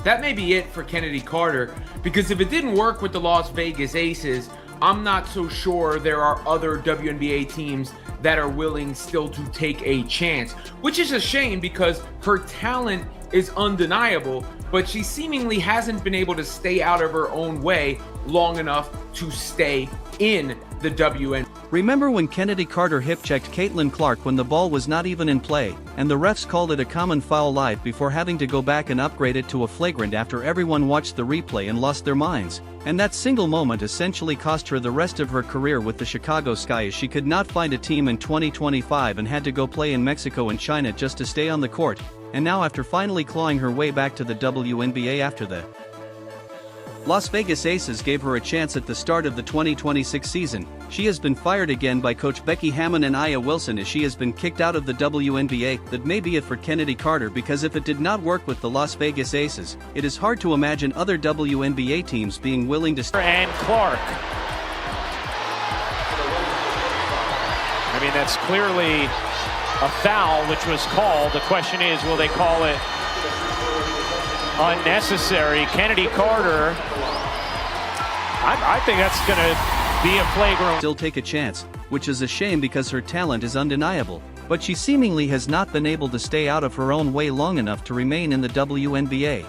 that may be it for Chennedy Carter, because if it didn't work with the Las Vegas Aces, I'm not so sure there are other WNBA teams that are willing still to take a chance, which is a shame because her talent is undeniable, but she seemingly hasn't been able to stay out of her own way long enough to stay in the WNBA. Remember when Chennedy Carter hip-checked Caitlin Clark when the ball was not even in play, and the refs called it a common foul live before having to go back and upgrade it to a flagrant after everyone watched the replay and lost their minds? And that single moment essentially cost her the rest of her career with the Chicago Sky, as she could not find a team in 2025 and had to go play in Mexico and China just to stay on the court. And now, after finally clawing her way back to the WNBA after the Las Vegas Aces gave her a chance at the start of the 2026 season, she has been fired again by Coach Becky Hammon and Aya Wilson, as she has been kicked out of the WNBA. That may be it for Chennedy Carter, because if it did not work with the Las Vegas Aces, it is hard to imagine other WNBA teams being willing to and Clark. I mean, that's clearly a foul which was called. The question is, will they call it unnecessary? Chennedy Carter, I think that's going to be a flagrant. Still take a chance, which is a shame because her talent is undeniable, but she seemingly has not been able to stay out of her own way long enough to remain in the WNBA.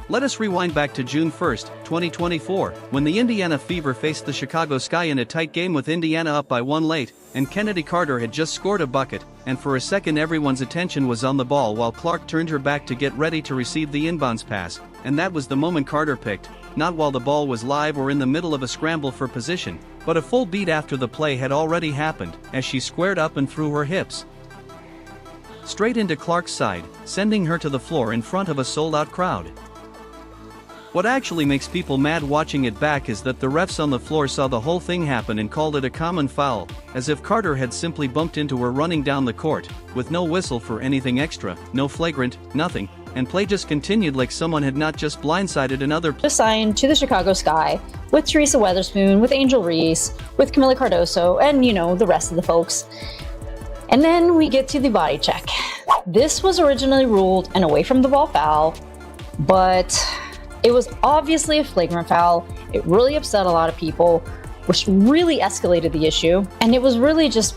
Let us rewind back to June 1, 2024, when the Indiana Fever faced the Chicago Sky in a tight game with Indiana up by 1 late, and Chennedy Carter had just scored a bucket, and for a second everyone's attention was on the ball while Clark turned her back to get ready to receive the inbounds pass, and that was the moment Carter picked, not while the ball was live or in the middle of a scramble for position, but a full beat after the play had already happened, as she squared up and threw her hips straight into Clark's side, sending her to the floor in front of a sold-out crowd. What actually makes people mad watching it back is that the refs on the floor saw the whole thing happen and called it a common foul, as if Carter had simply bumped into her running down the court, with no whistle for anything extra, no flagrant, nothing, and play just continued like someone had not just blindsided another player. Assigned to the Chicago Sky, with Teresa Weatherspoon, with Angel Reese, with Camila Cardoso, and the rest of the folks. And then we get to the body check. This was originally ruled an away from the ball foul, but it was obviously a flagrant foul. It really upset a lot of people, which really escalated the issue. And it was really just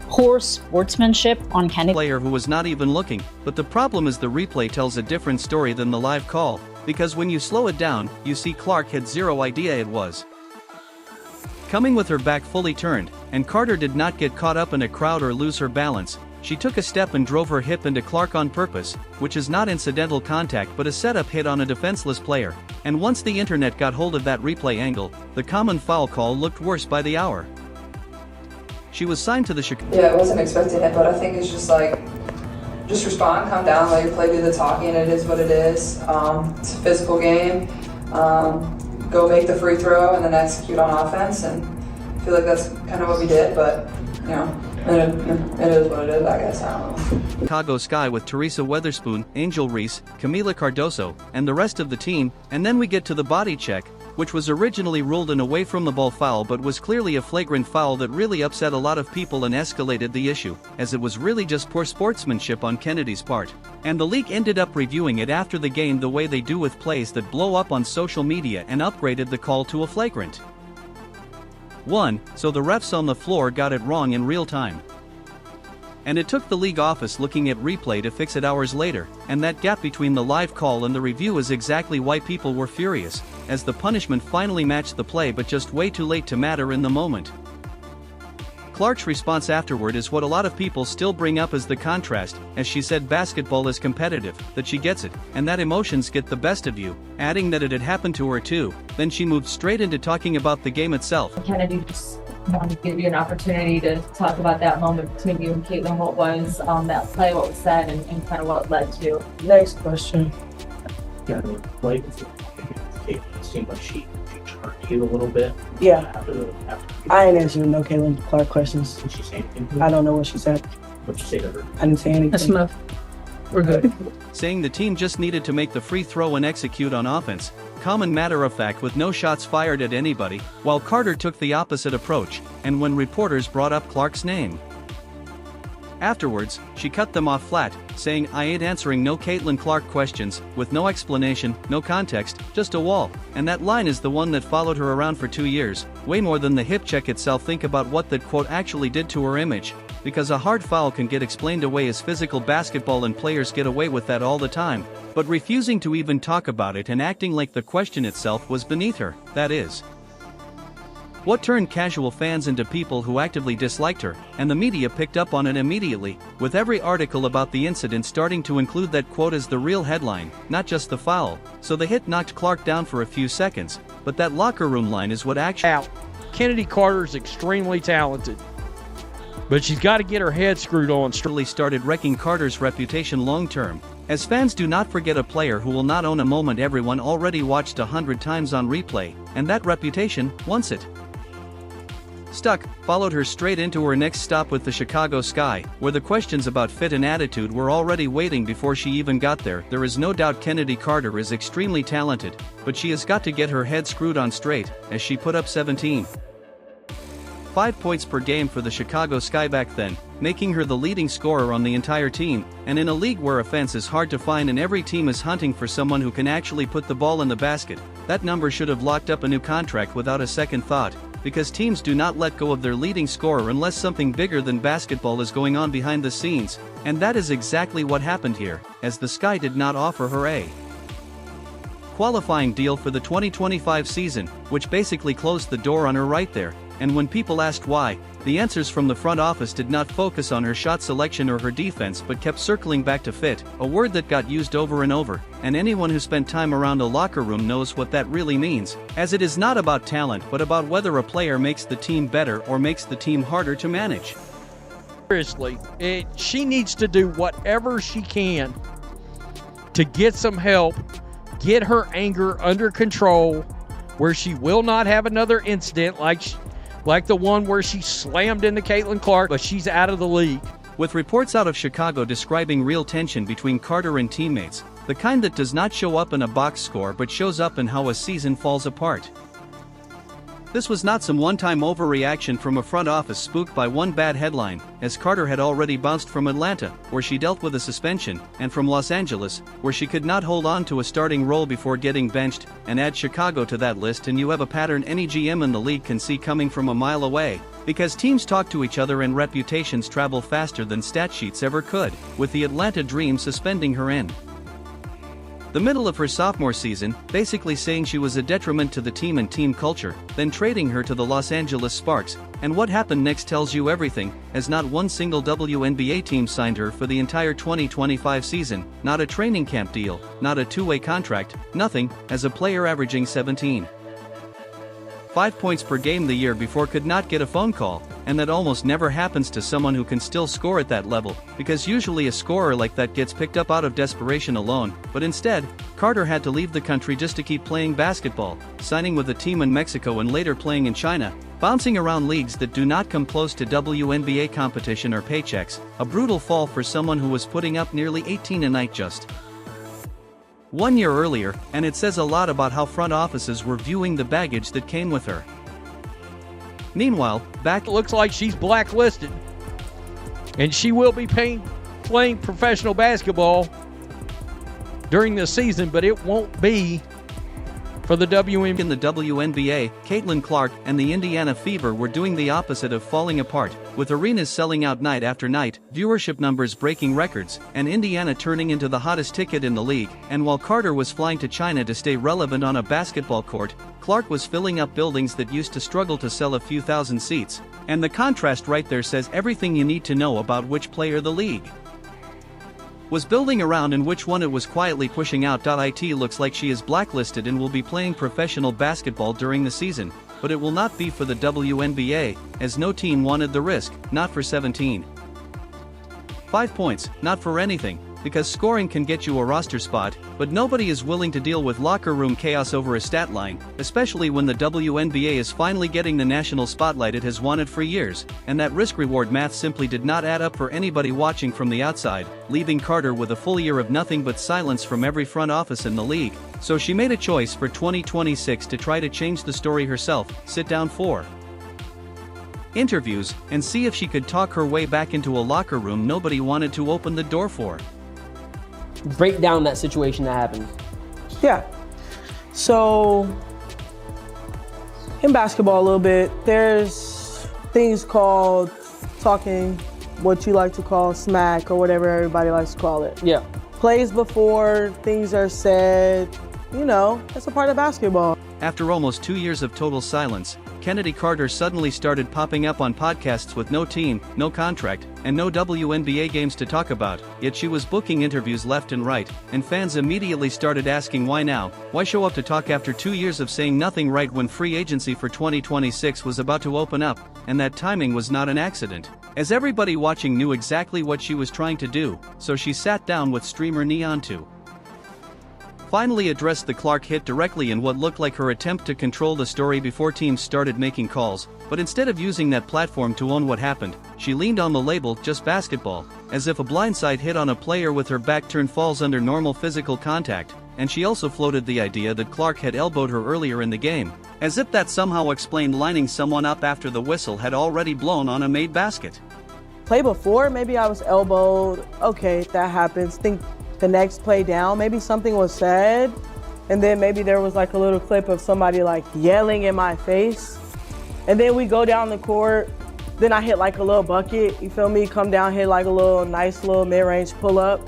poor sportsmanship on Chennedy. Player who was not even looking, but the problem is the replay tells a different story than the live call, because when you slow it down, you see Clark had zero idea it was coming with her back fully turned, and Carter did not get caught up in a crowd or lose her balance. She took a step and drove her hip into Clark on purpose, which is not incidental contact but a setup hit on a defenseless player, and once the internet got hold of that replay angle, the common foul call looked worse by the hour. She was signed to the Chicago. Yeah, I wasn't expecting it, but I think it's just respond, calm down, let your play do the talking. It is what it is. It's a physical game. Go make the free throw and then execute on offense, and I feel like that's kind of what we did, but it is what it is, I guess. I don't know. Chicago Sky with Teresa Weatherspoon, Angel Reese, Camila Cardoso, and the rest of the team, and then we get to the body check, which was originally ruled an away from the ball foul but was clearly a flagrant foul that really upset a lot of people and escalated the issue, as it was really just poor sportsmanship on Kennedy's part. And the league ended up reviewing it after the game the way they do with plays that blow up on social media and upgraded the call to a flagrant 1, so the refs on the floor got it wrong in real time. And it took the league office looking at replay to fix it hours later, and that gap between the live call and the review is exactly why people were furious, as the punishment finally matched the play but just way too late to matter in the moment. Clark's response afterward is what a lot of people still bring up as the contrast, as she said basketball is competitive, that she gets it, and that emotions get the best of you, adding that it had happened to her too. Then she moved straight into talking about the game itself. Chennedy, just wanted to give you an opportunity to talk about that moment between you and Caitlin. What was that play, what was said, and kind of what it led to. Next question. Yeah, I mean, like, it seemed like she charged you a little bit. Yeah. After I ain't answering no Caitlin Clark questions. Did she say anything? I don't know what she said. What'd you say to her? I didn't say anything. That's enough. We're good. Saying the team just needed to make the free throw and execute on offense. Common matter of fact with no shots fired at anybody, while Carter took the opposite approach, and when reporters brought up Clark's name, Afterwards, she cut them off flat, saying, "I ain't answering no Caitlin Clark questions," with no explanation, no context, just a wall. And that line is the one that followed her around for 2 years, way more than the hip check itself. Think about what that quote actually did to her image. Because a hard foul can get explained away as physical basketball and players get away with that all the time. But refusing to even talk about it and acting like the question itself was beneath her, that is what turned casual fans into people who actively disliked her, and the media picked up on it immediately, with every article about the incident starting to include that quote as the real headline, not just the foul. So the hit knocked Clark down for a few seconds, but that locker room line is what actually out. Chennedy Carter is extremely talented, but she's got to get her head screwed on straight. Started wrecking Carter's reputation long term. As fans do not forget a player who will not own a moment everyone already watched 100 times on replay, and that reputation, once it stuck, followed her straight into her next stop with the Chicago Sky, where the questions about fit and attitude were already waiting before she even got there. There is no doubt Chennedy Carter is extremely talented, but she has got to get her head screwed on straight, as she put up 17.5 points per game for the Chicago Sky back then, making her the leading scorer on the entire team. And in a league where offense is hard to find and every team is hunting for someone who can actually put the ball in the basket, that number should have locked up a new contract without a second thought, because teams do not let go of their leading scorer unless something bigger than basketball is going on behind the scenes. And that is exactly what happened here, as the Sky did not offer her a qualifying deal for the 2025 season, which basically closed the door on her right there. And when people asked why, the answers from the front office did not focus on her shot selection or her defense but kept circling back to fit, a word that got used over and over, and anyone who spent time around a locker room knows what that really means, as it is not about talent but about whether a player makes the team better or makes the team harder to manage. Seriously, she needs to do whatever she can to get some help, get her anger under control, where she will not have another incident like the one where she slammed into Caitlin Clark, but she's out of the league. With reports out of Chicago describing real tension between Carter and teammates, the kind that does not show up in a box score but shows up in how a season falls apart. This was not some one-time overreaction from a front office spooked by one bad headline, as Carter had already bounced from Atlanta, where she dealt with a suspension, and from Los Angeles, where she could not hold on to a starting role before getting benched, and add Chicago to that list and you have a pattern any GM in the league can see coming from a mile away, because teams talk to each other and reputations travel faster than stat sheets ever could, with the Atlanta Dream suspending her in the middle of her sophomore season, basically saying she was a detriment to the team and team culture, then trading her to the Los Angeles Sparks. And what happened next tells you everything, as not one single WNBA team signed her for the entire 2025 season, not a training camp deal, not a two-way contract, nothing, as a player averaging 17.5 points per game the year before could not get a phone call, and that almost never happens to someone who can still score at that level, because usually a scorer like that gets picked up out of desperation alone. But instead, Carter had to leave the country just to keep playing basketball, signing with a team in Mexico and later playing in China, bouncing around leagues that do not come close to WNBA competition or paychecks, a brutal fall for someone who was putting up nearly 18 a night just 1 year earlier, and it says a lot about how front offices were viewing the baggage that came with her. Meanwhile, It looks like she's blacklisted, and she will be playing professional basketball during the season, but it won't be for the WNBA. In the WNBA, Caitlin Clark and the Indiana Fever were doing the opposite of falling apart, with arenas selling out night after night, viewership numbers breaking records, and Indiana turning into the hottest ticket in the league. And while Carter was flying to China to stay relevant on a basketball court, Clark was filling up buildings that used to struggle to sell a few thousand seats. And the contrast right there says everything you need to know about which player the league was building around and which one it was quietly pushing out. It looks like she is blacklisted and will be playing professional basketball during the season, but it will not be for the WNBA, as no team wanted the risk, not for 17.5 points, not for anything, because scoring can get you a roster spot, but nobody is willing to deal with locker room chaos over a stat line, especially when the WNBA is finally getting the national spotlight it has wanted for years, and that risk-reward math simply did not add up for anybody watching from the outside, leaving Carter with a full year of nothing but silence from every front office in the league. So she made a choice for 2026 to try to change the story herself, sit down for interviews, and see if she could talk her way back into a locker room nobody wanted to open the door for. Break down that situation that happened. Yeah. So, in basketball a little bit, there's things called talking, what you like to call smack or whatever everybody likes to call it. Yeah. Plays before things are said, that's a part of basketball. After almost 2 years of total silence, Chennedy Carter suddenly started popping up on podcasts with no team, no contract, and no WNBA games to talk about, yet she was booking interviews left and right, and fans immediately started asking why now, why show up to talk after 2 years of saying nothing right when free agency for 2026 was about to open up, and that timing was not an accident. As everybody watching knew exactly what she was trying to do, so she sat down with streamer Neon 2. Finally addressed the Clark hit directly in what looked like her attempt to control the story before teams started making calls, but instead of using that platform to own what happened, she leaned on the label just basketball, as if a blindside hit on a player with her back turned falls under normal physical contact, and she also floated the idea that Clark had elbowed her earlier in the game, as if that somehow explained lining someone up after the whistle had already blown on a made basket. Play before, maybe I was elbowed, okay, that happens. Think the next play down, maybe something was said, and then maybe there was like a little clip of somebody like yelling in my face, and then we go down the court, then I hit like a little bucket, you feel me, come down, hit like a little nice little mid-range pull-up,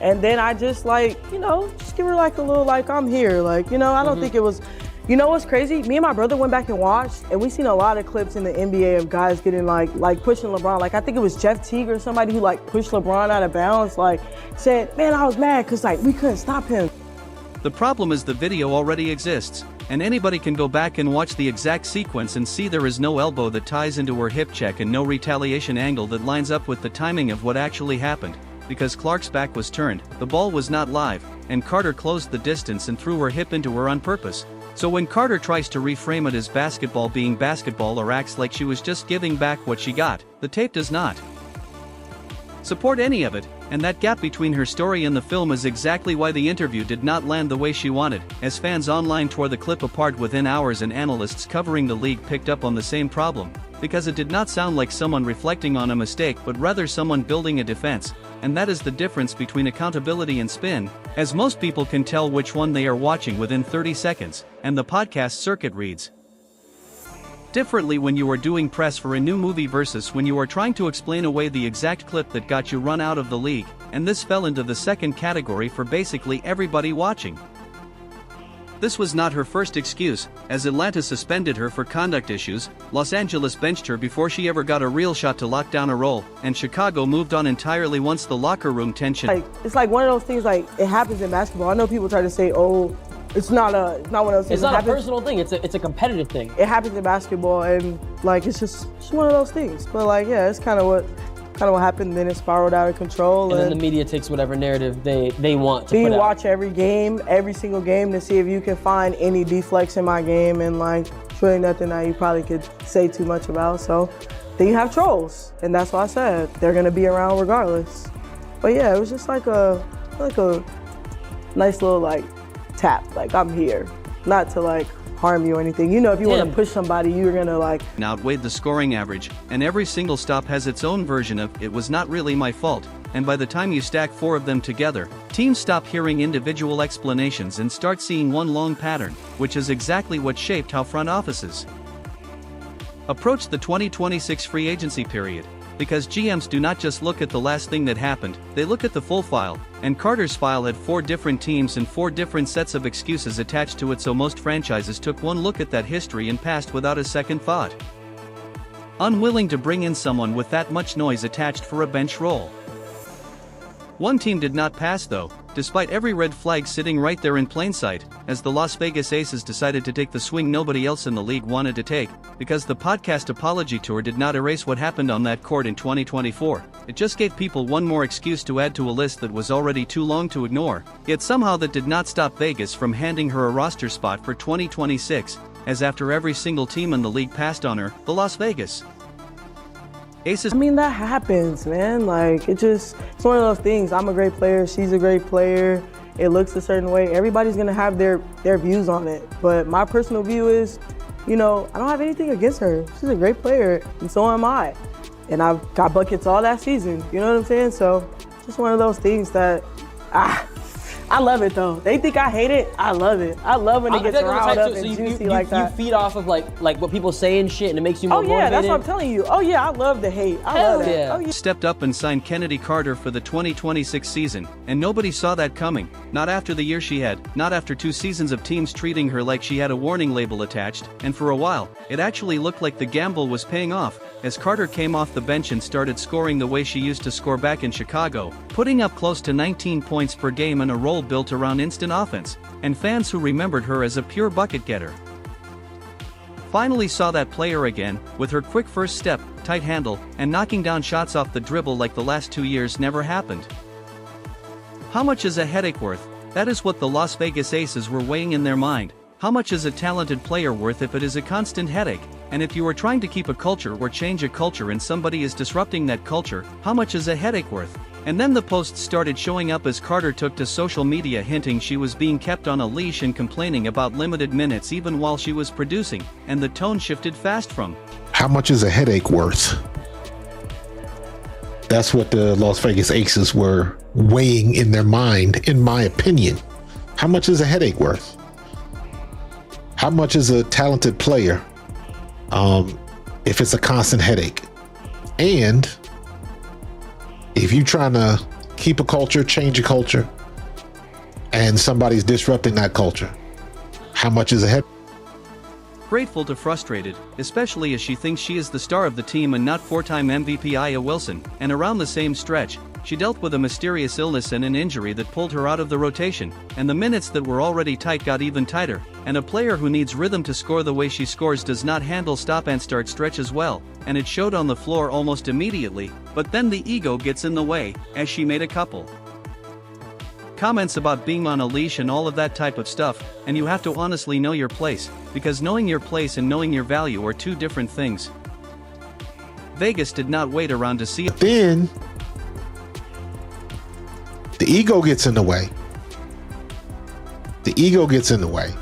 and then I just like, just give her like a little like I'm here, like, I don't think it was, what's crazy? Me and my brother went back and watched, and we seen a lot of clips in the NBA of guys getting like pushing LeBron. Like I think it was Jeff Teague or somebody who like pushed LeBron out of bounds, like said, man, I was mad because like we couldn't stop him. The problem is the video already exists, and anybody can go back and watch the exact sequence and see there is no elbow that ties into her hip check and no retaliation angle that lines up with the timing of what actually happened. Because Clark's back was turned, the ball was not live, and Carter closed the distance and threw her hip into her on purpose. So when Carter tries to reframe it as basketball being basketball or acts like she was just giving back what she got, the tape does not support any of it, and that gap between her story and the film is exactly why the interview did not land the way she wanted, as fans online tore the clip apart within hours and analysts covering the league picked up on the same problem, because it did not sound like someone reflecting on a mistake but rather someone building a defense, and that is the difference between accountability and spin, as most people can tell which one they are watching within 30 seconds, and the podcast circuit reads differently when you are doing press for a new movie versus when you are trying to explain away the exact clip that got you run out of the league, and this fell into the second category for basically everybody watching. This was not her first excuse, as Atlanta suspended her for conduct issues, Los Angeles benched her before she ever got a real shot to lock down a role, and Chicago moved on entirely once the locker room tension. It's like one of those things like it happens in basketball. I know people try to say, oh, it's not one of those things. It's not a personal thing, it's a competitive thing. It happens in basketball, and like it's just one of those things. But like, yeah, it's kind of what happened. Then it spiraled out of control, and then the media takes whatever narrative they want to put out. You watch every game, every single game, to see if you can find any deflects in my game, and like it's really nothing that you probably could say too much about. So then you have trolls, and that's why I said they're gonna be around regardless. But yeah, it was just like a nice little like tap, like I'm here, not to like harm you or anything. If you want to push somebody, you're gonna like outweighed the scoring average, and every single stop has its own version of "it was not really my fault," and by the time you stack 4 of them together, teams stop hearing individual explanations and start seeing one long pattern, which is exactly what shaped how front offices approach the 2026 free agency period. Because GMs do not just look at the last thing that happened, they look at the full file, and Carter's file had 4 different teams and 4 different sets of excuses attached to it, so most franchises took one look at that history and passed without a second thought, unwilling to bring in someone with that much noise attached for a bench role. One team did not pass though, despite every red flag sitting right there in plain sight, as the Las Vegas Aces decided to take the swing nobody else in the league wanted to take, because the podcast apology tour did not erase what happened on that court in 2024. It just gave people one more excuse to add to a list that was already too long to ignore, yet somehow that did not stop Vegas from handing her a roster spot for 2026, as after every single team in the league passed on her, the Las Vegas Aces. I mean, that happens, man. Like, it's one of those things. I'm a great player, she's a great player. It looks a certain way. Everybody's gonna have their views on it. But my personal view is, you know, I don't have anything against her. She's a great player, and so am I. And I've got buckets all that season. You know what I'm saying? So it's just one of those things that, I love it though. They think I hate it. I love it. I love when it gets riled up and juicy like that. You feed off of like what people say and shit, and it makes you more motivated. Oh yeah, that's what I'm telling you. Oh yeah, I love the hate. I love that. Yeah. Oh, yeah. Stepped up and signed Chennedy Carter for the 2026 season, and nobody saw that coming. Not after the year she had, not after 2 seasons of teams treating her like she had a warning label attached, and for a while, it actually looked like the gamble was paying off, as Carter came off the bench and started scoring the way she used to score back in Chicago, putting up close to 19 points per game and a role built around instant offense, and fans who remembered her as a pure bucket getter finally saw that player again, with her quick first step, tight handle, and knocking down shots off the dribble like the last 2 years never happened. How much is a headache worth? That is what the Las Vegas Aces were weighing in their mind. How much is a talented player worth if it is a constant headache? And if you are trying to keep a culture or change a culture and somebody is disrupting that culture, how much is a headache worth? And then the posts started showing up as Carter took to social media hinting she was being kept on a leash and complaining about limited minutes even while she was producing, and the tone shifted fast from, how much is a headache worth? That's what the Las Vegas Aces were weighing in their mind, in my opinion. How much is a headache worth? How much is a talented player if it's a constant headache? And if you're trying to keep a culture, change a culture, and somebody's disrupting that culture, how much is a headache? Grateful to frustrated, especially as she thinks she is the star of the team and not 4-time MVP Aya Wilson, and around the same stretch, she dealt with a mysterious illness and an injury that pulled her out of the rotation, and the minutes that were already tight got even tighter, and a player who needs rhythm to score the way she scores does not handle stop and start stretches well, and it showed on the floor almost immediately, but then the ego gets in the way, as she made a couple comments about being on a leash and all of that type of stuff, and you have to honestly know your place, because knowing your place and knowing your value are 2 different things. Vegas did not wait around to see it. Then the ego gets in the way. The ego gets in the way.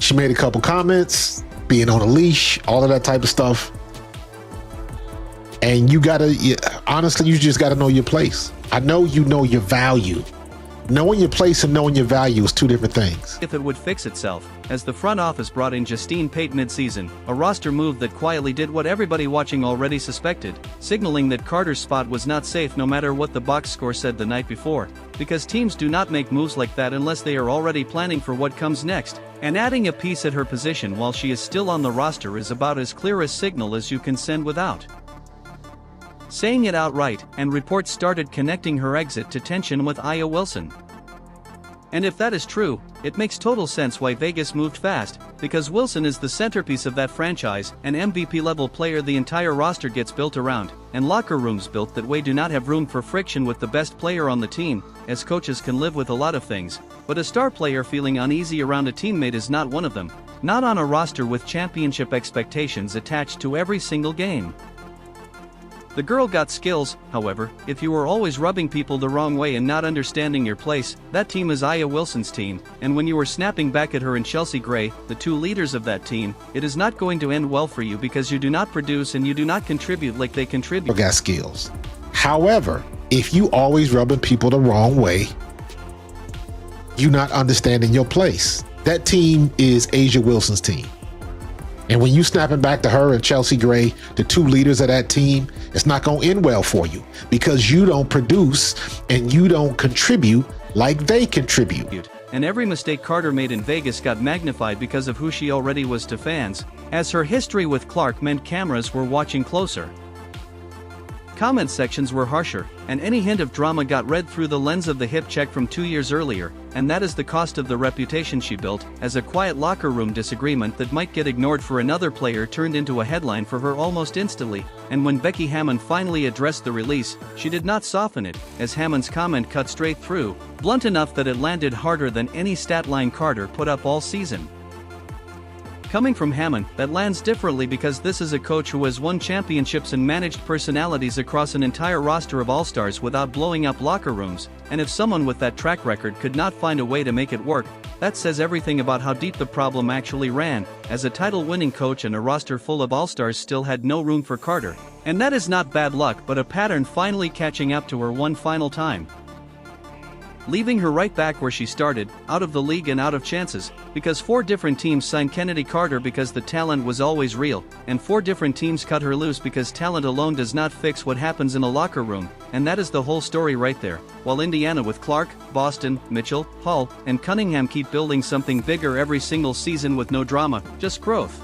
She made a couple comments, being on a leash, all of that type of stuff. And honestly, you just gotta know your place. I know you know your value. Knowing your place and knowing your value is 2 different things. If it would fix itself, as the front office brought in Justine Pate mid-season, a roster move that quietly did what everybody watching already suspected, signaling that Carter's spot was not safe no matter what the box score said the night before, because teams do not make moves like that unless they are already planning for what comes next, and adding a piece at her position while she is still on the roster is about as clear a signal as you can send without saying it outright, and reports started connecting her exit to tension with Aya Wilson. And if that is true, it makes total sense why Vegas moved fast, because Wilson is the centerpiece of that franchise, an MVP-level player the entire roster gets built around, and locker rooms built that way do not have room for friction with the best player on the team, as coaches can live with a lot of things, but a star player feeling uneasy around a teammate is not one of them, not on a roster with championship expectations attached to every single game. The girl got skills, however. If you are always rubbing people the wrong way and not understanding your place, that team is Aya Wilson's team, and when you are snapping back at her and Chelsea Gray, the 2 leaders of that team, it is not going to end well for you because you do not produce and you do not contribute like they contribute. Got skills. However, if you always rubbing people the wrong way, you're not understanding your place. That team is A'ja Wilson's team. And when you snapping back to her and Chelsea Gray, the 2 leaders of that team, it's not going to end well for you because you don't produce and you don't contribute like they contribute. And every mistake Carter made in Vegas got magnified because of who she already was to fans, as her history with Clark meant cameras were watching closer. Comment sections were harsher, and any hint of drama got read through the lens of the hip check from 2 years earlier, and that is the cost of the reputation she built, as a quiet locker room disagreement that might get ignored for another player turned into a headline for her almost instantly, and when Becky Hammon finally addressed the release, she did not soften it, as Hammon's comment cut straight through, blunt enough that it landed harder than any stat line Carter put up all season. Coming from Hammond, that lands differently because this is a coach who has won championships and managed personalities across an entire roster of all-stars without blowing up locker rooms, and if someone with that track record could not find a way to make it work, that says everything about how deep the problem actually ran, as a title-winning coach and a roster full of all-stars still had no room for Carter. And that is not bad luck but a pattern finally catching up to her one final time, leaving her right back where she started, out of the league and out of chances, because 4 different teams signed Chennedy Carter because the talent was always real, and 4 different teams cut her loose because talent alone does not fix what happens in a locker room, and that is the whole story right there, while Indiana with Clark, Boston, Mitchell, Hall, and Cunningham keep building something bigger every single season with no drama, just growth.